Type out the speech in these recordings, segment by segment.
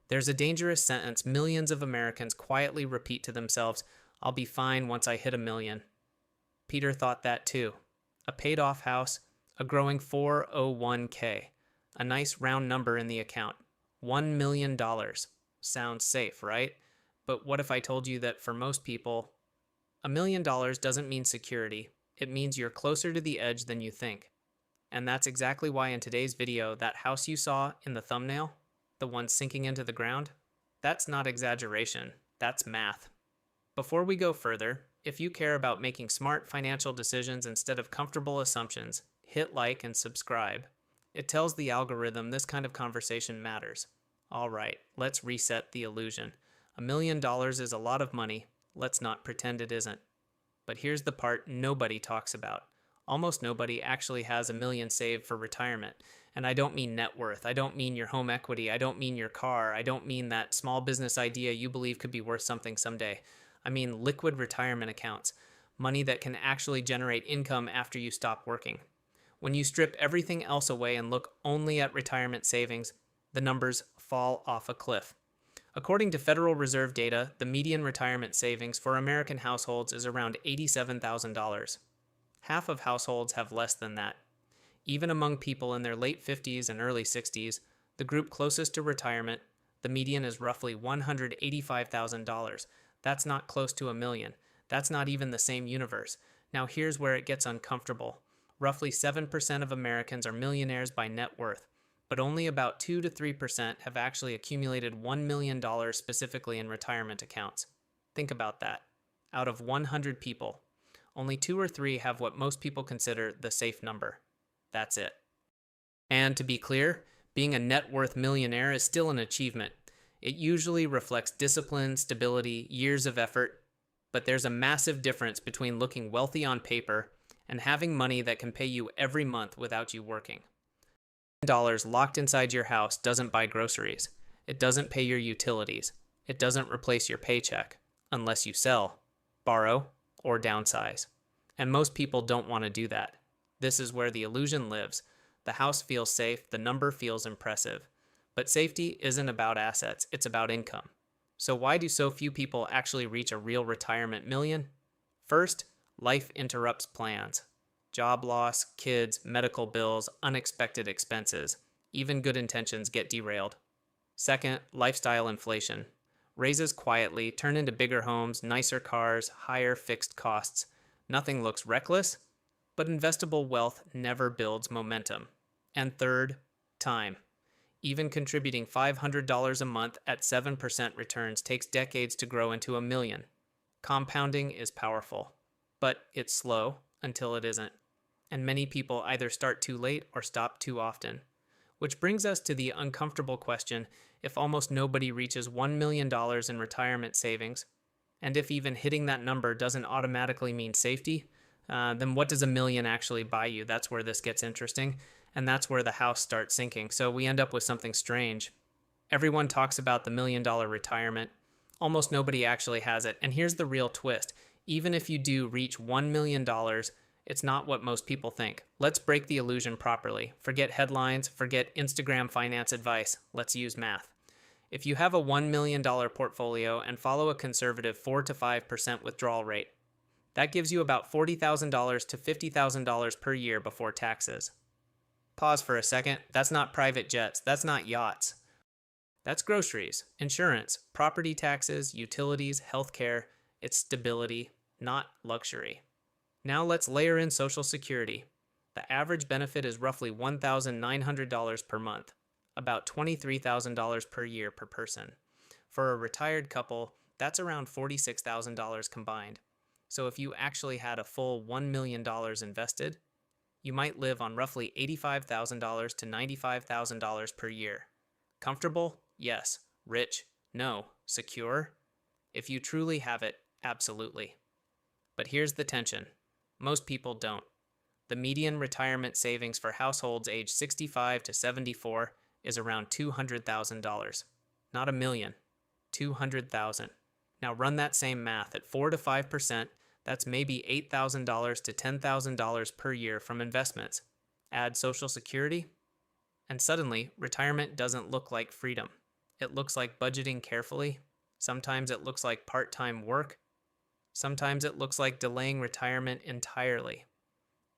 There's a dangerous sentence millions of Americans quietly repeat to themselves: I'll be fine once I hit a million. Peter thought that too. A paid off house, a growing 401k, a nice round number in the account. $1 million. Sounds safe, right? But what if I told you that for most people, $1 million doesn't mean security. It means you're closer to the edge than you think. And that's exactly why in today's video, that house you saw in the thumbnail, the one sinking into the ground, that's not exaggeration, that's math. Before we go further, if you care about making smart financial decisions instead of comfortable assumptions, hit like and subscribe. It tells the algorithm this kind of conversation matters. All right, let's reset the illusion. $1 million is a lot of money. Let's not pretend it isn't. But here's the part nobody talks about. Almost nobody actually has $1 million saved for retirement. And I don't mean net worth. I don't mean your home equity. I don't mean your car. I don't mean that small business idea you believe could be worth something someday. I mean liquid retirement accounts, money that can actually generate income after you stop working. When you strip everything else away and look only at retirement savings, the numbers fall off a cliff. According to Federal Reserve data, the median retirement savings for American households is around $87,000. Half of households have less than that. Even among people in their late 50s and early 60s, the group closest to retirement, the median is roughly $185,000. That's not close to $1 million. That's not even the same universe. Now here's where it gets uncomfortable. Roughly 7% of Americans are millionaires by net worth, but only about 2 to 3% have actually accumulated $1 million specifically in retirement accounts. Think about that. Out of 100 people, only 2 or 3 have what most people consider the safe number. That's it. And to be clear, being a net worth millionaire is still an achievement. It usually reflects discipline, stability, years of effort, but there's a massive difference between looking wealthy on paper and having money that can pay you every month without you working. $1 locked inside your house doesn't buy groceries. It doesn't pay your utilities. It doesn't replace your paycheck, unless you sell, borrow, or downsize. And most people don't want to do that. This is where the illusion lives. The house feels safe, the number feels impressive. But safety isn't about assets, it's about income. So why do so few people actually reach a real retirement million? First, life interrupts plans. Job loss, kids, medical bills, unexpected expenses. Even good intentions get derailed. Second, lifestyle inflation. Raises quietly, turn into bigger homes, nicer cars, higher fixed costs. Nothing looks reckless, but investable wealth never builds momentum. And third, time. Even contributing $500 a month at 7% returns takes decades to grow into $1 million. Compounding is powerful, but it's slow until it isn't. And many people either start too late or stop too often. Which brings us to the uncomfortable question: if almost nobody reaches $1 million in retirement savings, and if even hitting that number doesn't automatically mean safety, then what does $1 million actually buy you? That's where this gets interesting, and that's where the house starts sinking. So we end up with something strange. Everyone talks about the $1 million retirement. Almost nobody actually has it. And here's the real twist. Even if you do reach $1 million, it's not what most people think. Let's break the illusion properly. Forget headlines, forget Instagram finance advice. Let's use math. If you have a $1 million portfolio and follow a conservative 4 to 5% withdrawal rate, that gives you about $40,000 to $50,000 per year before taxes. Pause for a second. That's not private jets. That's not yachts. That's groceries, insurance, property taxes, utilities, healthcare. It's stability, not luxury. Now let's layer in Social Security. The average benefit is roughly $1,900 per month, about $23,000 per year per person. For a retired couple, that's around $46,000 combined. So if you actually had a full $1 million invested, you might live on roughly $85,000 to $95,000 per year. Comfortable? Yes. Rich? No. Secure? If you truly have it, absolutely. But here's the tension. Most people don't. The median retirement savings for households aged 65 to 74 is around $200,000. Not $1 million. $200,000. Now run that same math at 4 to 5%. That's maybe $8,000 to $10,000 per year from investments. Add Social Security, and suddenly retirement doesn't look like freedom. it looks like budgeting carefully. Sometimes it looks like part-time work. Sometimes it looks like delaying retirement entirely.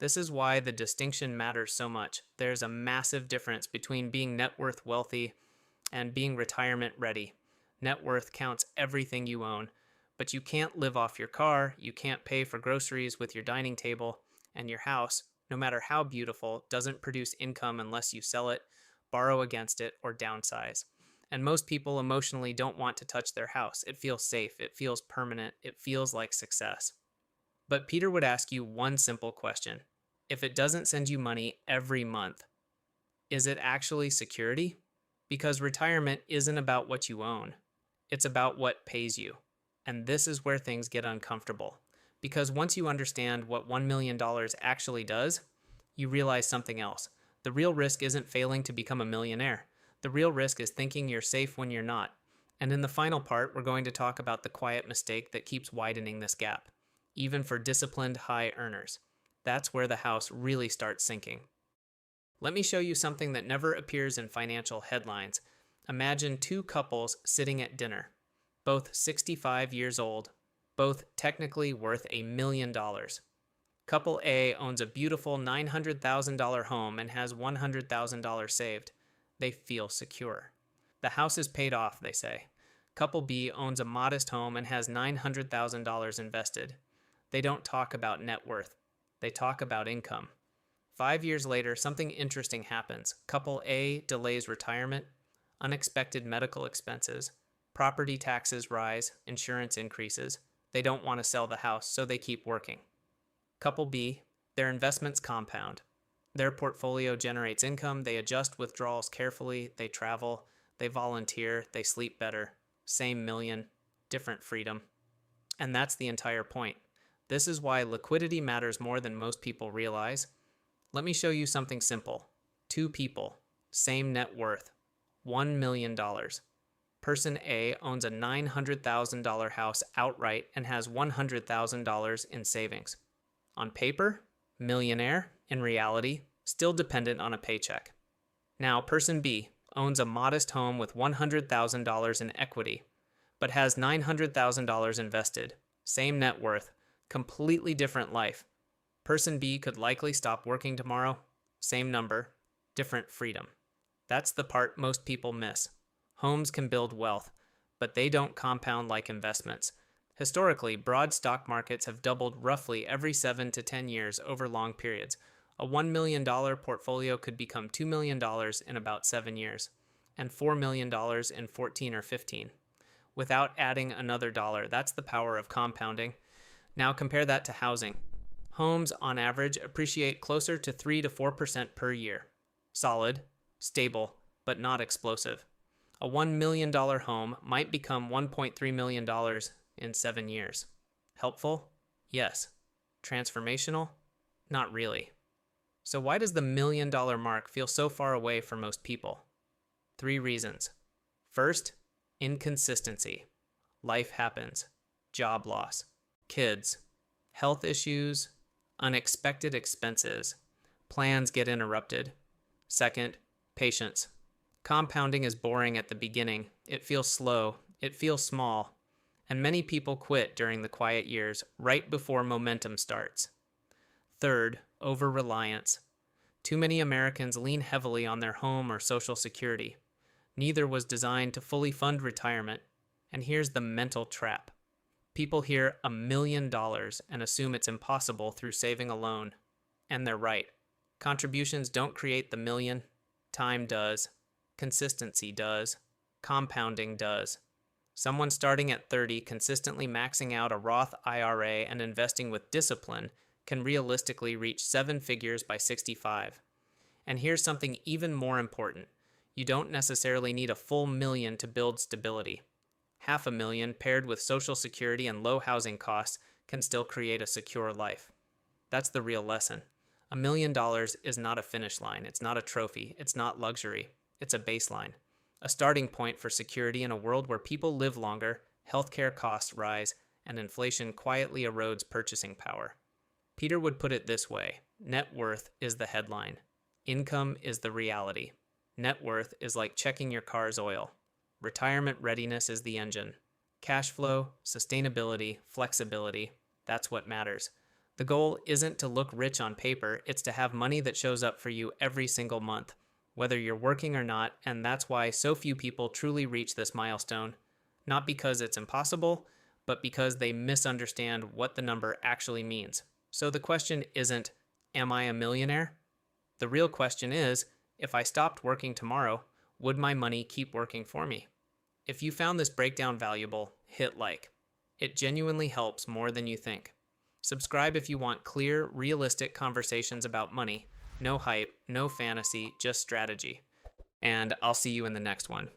This is why the distinction matters so much. There's a massive difference between being net worth wealthy and being retirement ready. Net worth counts everything you own, but you can't live off your car, you can't pay for groceries with your dining table, and your house, no matter how beautiful, doesn't produce income unless you sell it, borrow against it, or downsize. And most people emotionally don't want to touch their house. It feels safe, it feels permanent, it feels like success. But Peter would ask you one simple question. If it doesn't send you money every month, is it actually security? Because retirement isn't about what you own. It's about what pays you. And this is where things get uncomfortable. Because once you understand what $1 million actually does, you realize something else. The real risk isn't failing to become a millionaire. The real risk is thinking you're safe when you're not. And in the final part, we're going to talk about the quiet mistake that keeps widening this gap, even for disciplined high earners. That's where the house really starts sinking. Let me show you something that never appears in financial headlines. Imagine two couples sitting at dinner, both 65 years old, both technically worth $1 million. Couple A owns a beautiful $900,000 home and has $100,000 saved. They feel secure. The house is paid off, they say. Couple B owns a modest home and has $900,000 invested. They don't talk about net worth. They talk about income. 5 years later, something interesting happens. Couple A delays retirement, unexpected medical expenses, property taxes rise, insurance increases. They don't want to sell the house, so they keep working. Couple B, their investments compound. Their portfolio generates income, they adjust withdrawals carefully, they travel, they volunteer, they sleep better. Same million, different freedom. And that's the entire point. This is why liquidity matters more than most people realize. Let me show you something simple. Two people, same net worth, $1 million. Person A owns a $900,000 house outright and has $100,000 in savings. On paper, millionaire. In reality, still dependent on a paycheck. Now, person B owns a modest home with $100,000 in equity, but has $900,000 invested. Same net worth, completely different life. Person B could likely stop working tomorrow. Same number, different freedom. That's the part most people miss. Homes can build wealth, but they don't compound like investments. Historically, broad stock markets have doubled roughly every 7 to 10 years over long periods. A $1 million portfolio could become $2 million in about 7 years, and $4 million in 14 or 15. Without adding another dollar, that's the power of compounding. Now compare that to housing. Homes, on average, appreciate closer to 3 to 4% per year. Solid, stable, but not explosive. A $1 million home might become $1.3 million in 7 years. Helpful? Yes. Transformational? Not really. So why does the $1 million mark feel so far away for most people? 3 reasons. First, inconsistency. Life happens. Job loss. Kids. Health issues. Unexpected expenses. Plans get interrupted. Second, patience. Compounding is boring at the beginning. It feels slow. It feels small. And many people quit during the quiet years, right before momentum starts. Third, over-reliance. Too many Americans lean heavily on their home or Social Security. Neither was designed to fully fund retirement. And here's the mental trap. People hear $1 million and assume it's impossible through saving alone. And they're right. Contributions don't create the million. Time does. Consistency does. Compounding does. Someone starting at 30, consistently maxing out a Roth IRA and investing with discipline can realistically reach 7 figures by 65. And here's something even more important. You don't necessarily need a full million to build stability. $500,000 paired with Social Security and low housing costs can still create a secure life. That's the real lesson. $1 million is not a finish line. It's not a trophy. It's not luxury. It's a baseline. A starting point for security in a world where people live longer, healthcare costs rise, and inflation quietly erodes purchasing power. Peter would put it this way: net worth is the headline. Income is the reality. Net worth is like checking your car's oil. Retirement readiness is the engine. Cash flow, sustainability, flexibility, that's what matters. The goal isn't to look rich on paper, it's to have money that shows up for you every single month, whether you're working or not, and that's why so few people truly reach this milestone. Not because it's impossible, but because they misunderstand what the number actually means. So the question isn't, am I a millionaire? The real question is, if I stopped working tomorrow, would my money keep working for me? If you found this breakdown valuable, hit like. It genuinely helps more than you think. Subscribe if you want clear, realistic conversations about money. No hype, no fantasy, just strategy. And I'll see you in the next one.